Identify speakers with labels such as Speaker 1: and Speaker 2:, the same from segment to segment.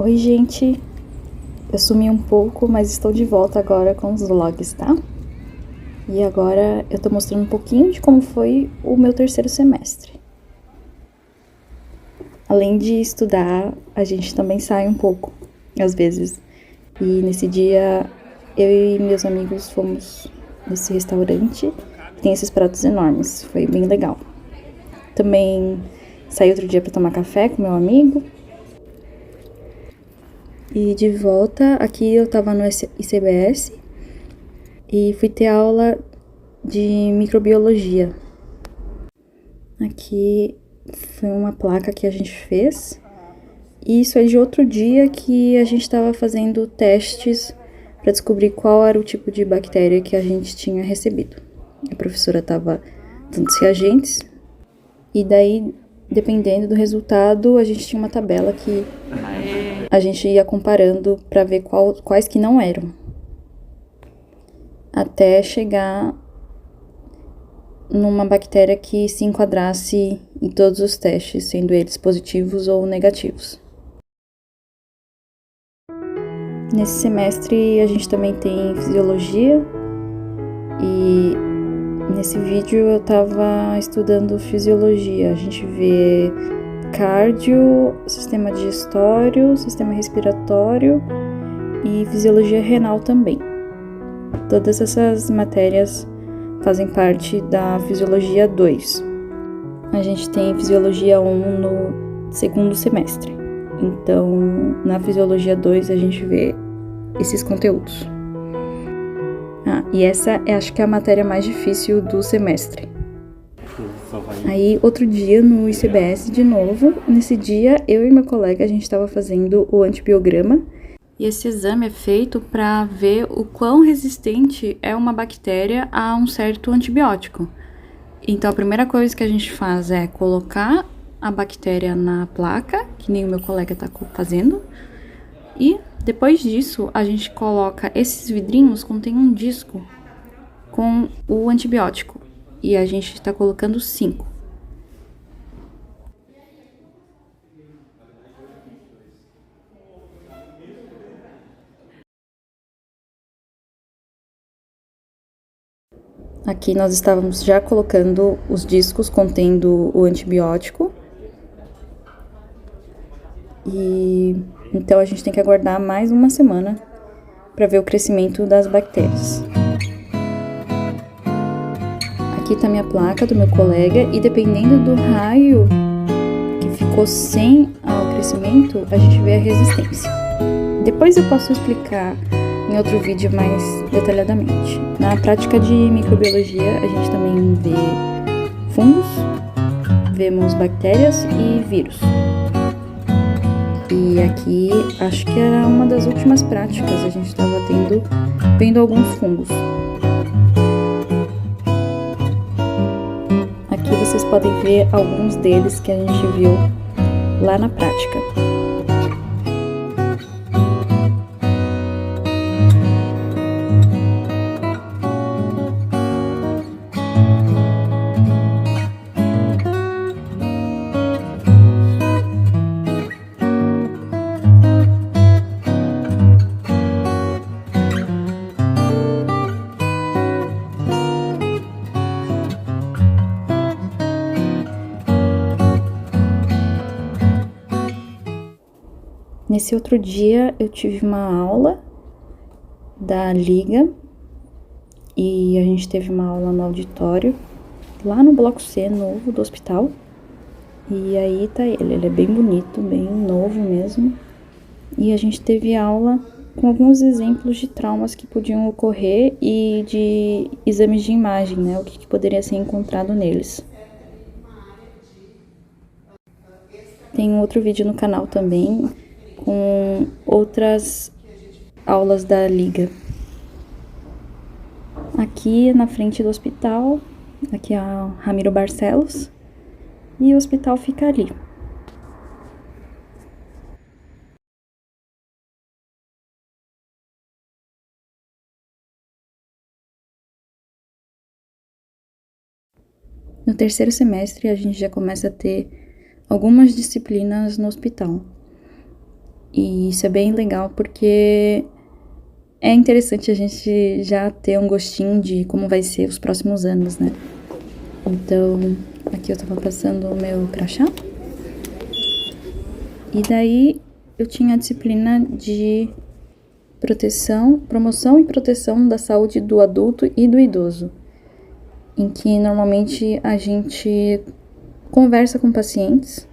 Speaker 1: Oi, gente! Eu sumi um pouco, mas estou de volta agora com os vlogs, tá? E agora eu tô mostrando um pouquinho de como foi o meu terceiro semestre. Além de estudar, a gente também sai um pouco, às vezes. E nesse dia, eu e meus amigos fomos nesse restaurante que tem esses pratos enormes. Foi bem legal. Também saí outro dia pra tomar café com meu amigo. E de volta, aqui eu tava no ICBS e fui ter aula de microbiologia. Aqui foi uma placa que a gente fez. E isso é de outro dia que a gente estava fazendo testes para descobrir qual era o tipo de bactéria que a gente tinha recebido. A professora estava dando os reagentes e daí, dependendo do resultado, a gente tinha uma tabela que a gente ia comparando para ver quais que não eram. Até chegar numa bactéria que se enquadrasse em todos os testes, sendo eles positivos ou negativos. Nesse semestre a gente também tem fisiologia e nesse vídeo eu tava estudando fisiologia. A gente vê cardio, sistema digestório, sistema respiratório e fisiologia renal também. Todas essas matérias fazem parte da Fisiologia 2. A gente tem Fisiologia 1 no segundo semestre. Então, na Fisiologia 2 a gente vê esses conteúdos. E essa acho que é a matéria mais difícil do semestre. Aí, outro dia no ICBS de novo. Nesse dia, eu e meu colega, a gente estava fazendo o antibiograma. E esse exame é feito para ver o quão resistente é uma bactéria a um certo antibiótico. Então, a primeira coisa que a gente faz é colocar a bactéria na placa, que nem o meu colega tá fazendo. E depois disso, a gente coloca esses vidrinhos, contém um disco com o antibiótico. E a gente tá colocando 5. Aqui nós estávamos já colocando os discos contendo o antibiótico. E então a gente tem que aguardar mais uma semana para ver o crescimento das bactérias. Aqui tá minha placa do meu colega e dependendo do raio que ficou sem o crescimento, a gente vê a resistência. Depois eu posso explicar em outro vídeo mais detalhadamente. Na prática de microbiologia, a gente também vê fungos, vemos bactérias e vírus. E aqui, acho que era uma das últimas práticas, a gente estava vendo alguns fungos. Aqui vocês podem ver alguns deles que a gente viu lá na prática. Nesse outro dia eu tive uma aula da Liga e a gente teve uma aula no auditório, lá no bloco C novo do hospital. E aí tá ele é bem bonito, bem novo mesmo. E a gente teve aula com alguns exemplos de traumas que podiam ocorrer e de exames de imagem, né? O que poderia ser encontrado neles. Tem um outro vídeo no canal também com outras aulas da Liga. Aqui na frente do hospital, aqui é a Ramiro Barcelos, e o hospital fica ali. No terceiro semestre, a gente já começa a ter algumas disciplinas no hospital. E isso é bem legal porque é interessante a gente já ter um gostinho de como vai ser os próximos anos, né? Então, aqui eu tava passando o meu crachá. E daí eu tinha a disciplina de promoção e proteção da saúde do adulto e do idoso, em que normalmente a gente conversa com pacientes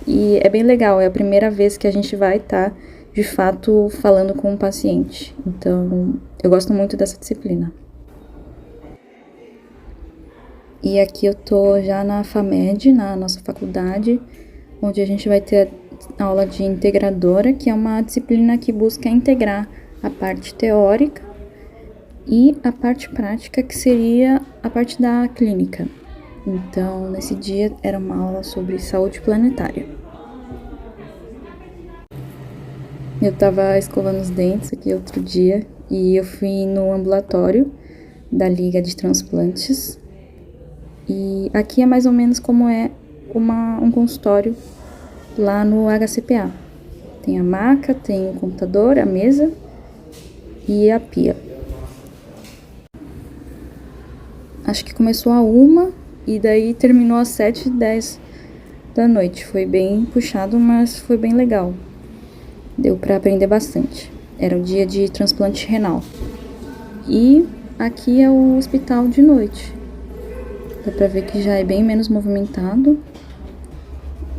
Speaker 1: e é bem legal, é a primeira vez que a gente vai estar de fato falando com o paciente. Então, eu gosto muito dessa disciplina. E aqui eu tô já na FAMED, na nossa faculdade, onde a gente vai ter a aula de integradora, que é uma disciplina que busca integrar a parte teórica e a parte prática, que seria a parte da clínica. Então, nesse dia era uma aula sobre saúde planetária. Eu tava escovando os dentes aqui outro dia e eu fui no ambulatório da Liga de Transplantes. E aqui é mais ou menos como é um consultório lá no HCPA. Tem a maca, tem o computador, a mesa e a pia. Acho que começou a 1 e daí terminou às 7h10 da noite. Foi bem puxado, mas foi bem legal. Deu pra aprender bastante. Era o dia de transplante renal. E aqui é o hospital de noite. Dá pra ver que já é bem menos movimentado.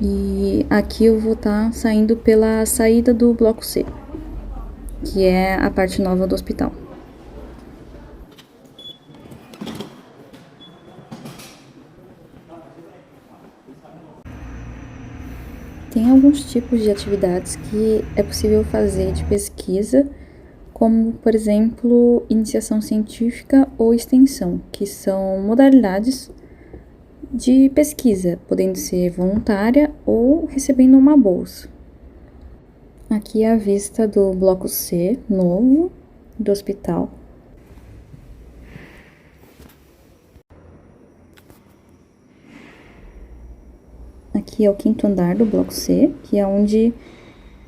Speaker 1: E aqui eu vou estar saindo pela saída do bloco C, que é a parte nova do hospital. Tem alguns tipos de atividades que é possível fazer de pesquisa, como, por exemplo, iniciação científica ou extensão, que são modalidades de pesquisa, podendo ser voluntária ou recebendo uma bolsa. Aqui é a vista do bloco C, novo, do hospital. Aqui é o 5º andar do bloco C, que é onde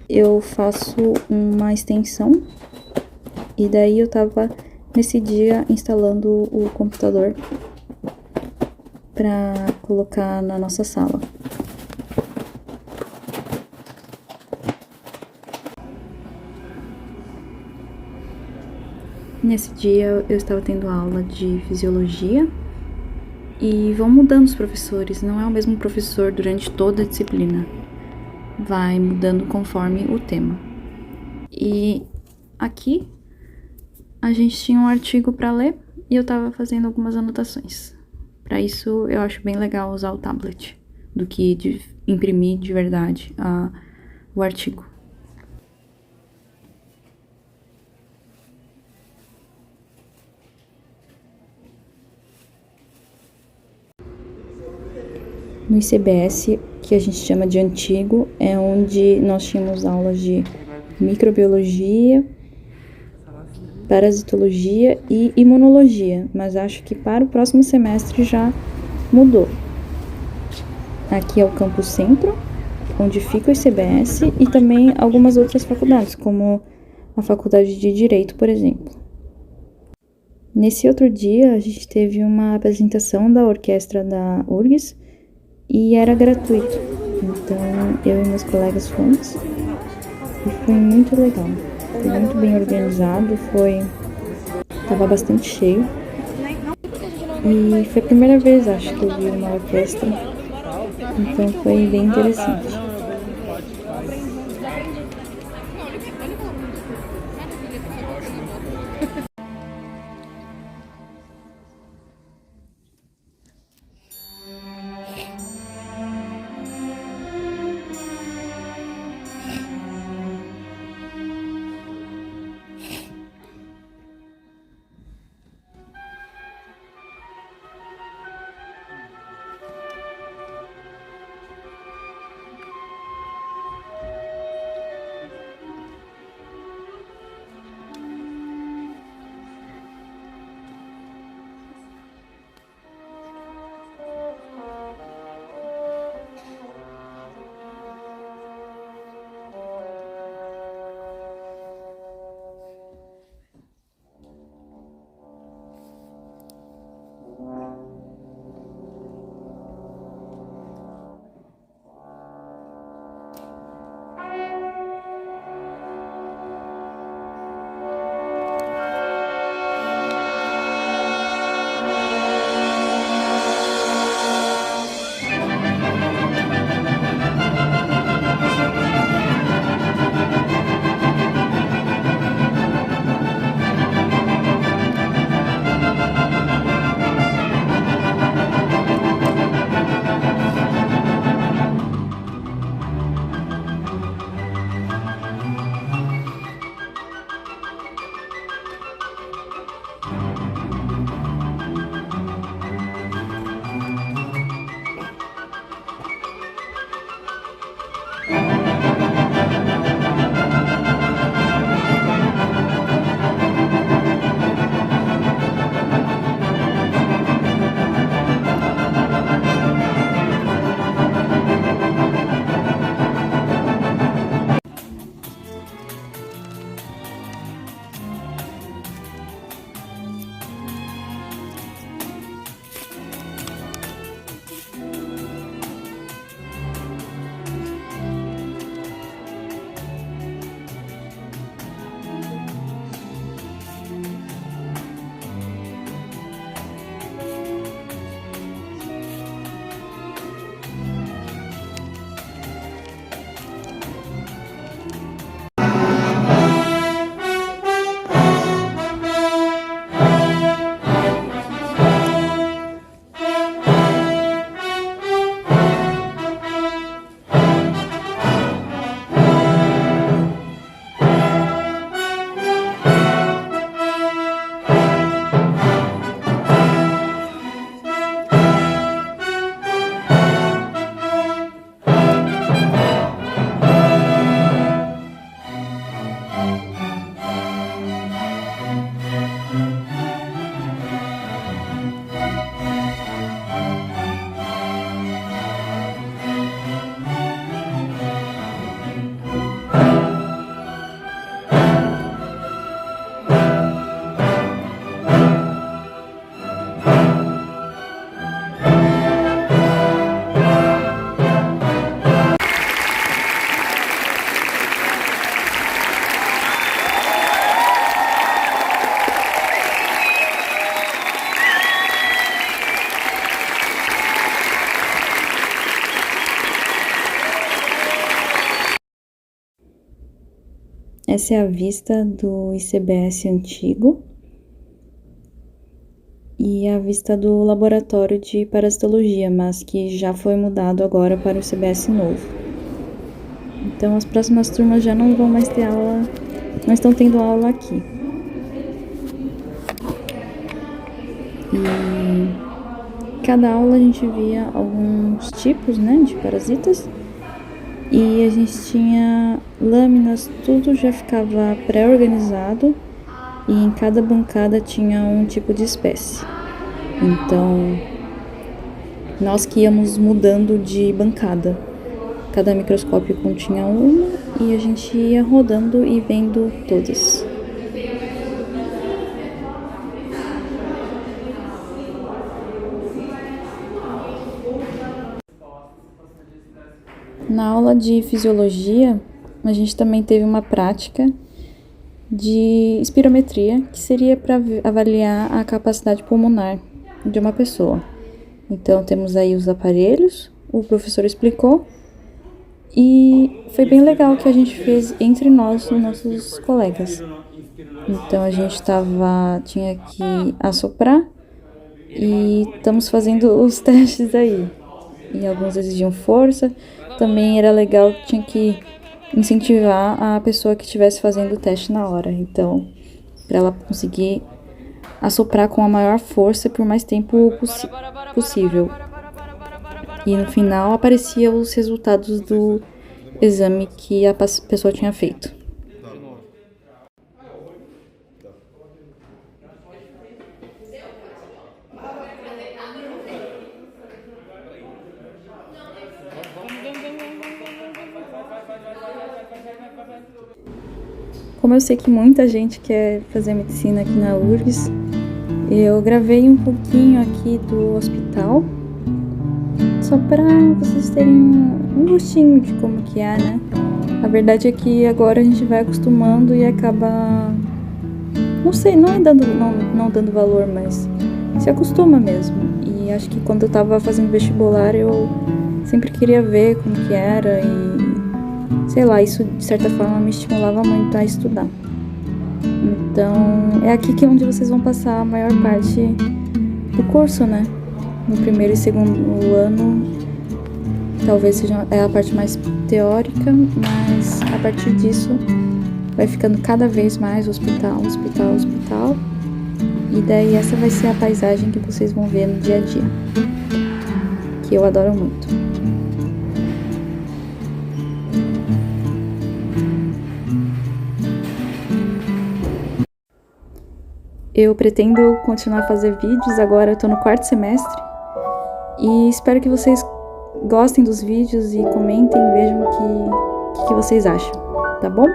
Speaker 1: eu faço uma extensão. E daí eu tava nesse dia instalando o computador para colocar na nossa sala. Nesse dia eu estava tendo aula de fisiologia e vão mudando os professores, não é o mesmo professor durante toda a disciplina, vai mudando conforme o tema. E aqui a gente tinha um artigo para ler e eu estava fazendo algumas anotações. Para isso eu acho bem legal usar o tablet do que de imprimir de verdade o artigo. No ICBS, que a gente chama de antigo, é onde nós tínhamos aulas de microbiologia, parasitologia e imunologia, mas acho que para o próximo semestre já mudou. Aqui é o campus centro, onde fica o ICBS e também algumas outras faculdades, como a faculdade de Direito, por exemplo. Nesse outro dia, a gente teve uma apresentação da orquestra da URGS e era gratuito. Então, eu e meus colegas fomos e foi muito legal. Foi muito bem organizado, tava bastante cheio. E foi a primeira vez, acho, que eu vi uma orquestra. Então foi bem interessante. Essa é a vista do ICBS antigo e a vista do laboratório de parasitologia, mas que já foi mudado agora para o ICBS novo. Então as próximas turmas já não vão mais ter aula, não estão tendo aula aqui. E cada aula a gente via alguns tipos, né, de parasitas. E a gente tinha lâminas, tudo já ficava pré-organizado e em cada bancada tinha um tipo de espécie. Então, nós que íamos mudando de bancada. Cada microscópio continha uma e a gente ia rodando e vendo todas. Na aula de fisiologia, a gente também teve uma prática de espirometria, que seria para avaliar a capacidade pulmonar de uma pessoa. Então, temos aí os aparelhos, o professor explicou, e foi bem legal que a gente fez entre nós, os nossos colegas. Então, a gente tinha que assoprar e estamos fazendo os testes aí. E alguns exigiam força. Também era legal, tinha que incentivar a pessoa que estivesse fazendo o teste na hora. Então, para ela conseguir assoprar com a maior força por mais tempo possível. E no final apareciam os resultados do exame que a pessoa tinha feito. Como eu sei que muita gente quer fazer medicina aqui na URGS, eu gravei um pouquinho aqui do hospital, só para vocês terem um gostinho de como que é, né? A verdade é que agora a gente vai acostumando e acaba, não sei, não dando valor, mas se acostuma mesmo. E acho que quando eu tava fazendo vestibular, eu sempre queria ver como que era e sei lá, isso de certa forma me estimulava muito a estudar. Então, é aqui que onde vocês vão passar a maior parte do curso, né? No primeiro e segundo ano, talvez seja a parte mais teórica, mas a partir disso vai ficando cada vez mais hospital. E daí essa vai ser a paisagem que vocês vão ver no dia a dia, que eu adoro muito. Eu pretendo continuar a fazer vídeos, agora eu tô no 4º semestre e espero que vocês gostem dos vídeos e comentem, vejam o que vocês acham, tá bom?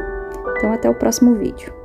Speaker 1: Então até o próximo vídeo.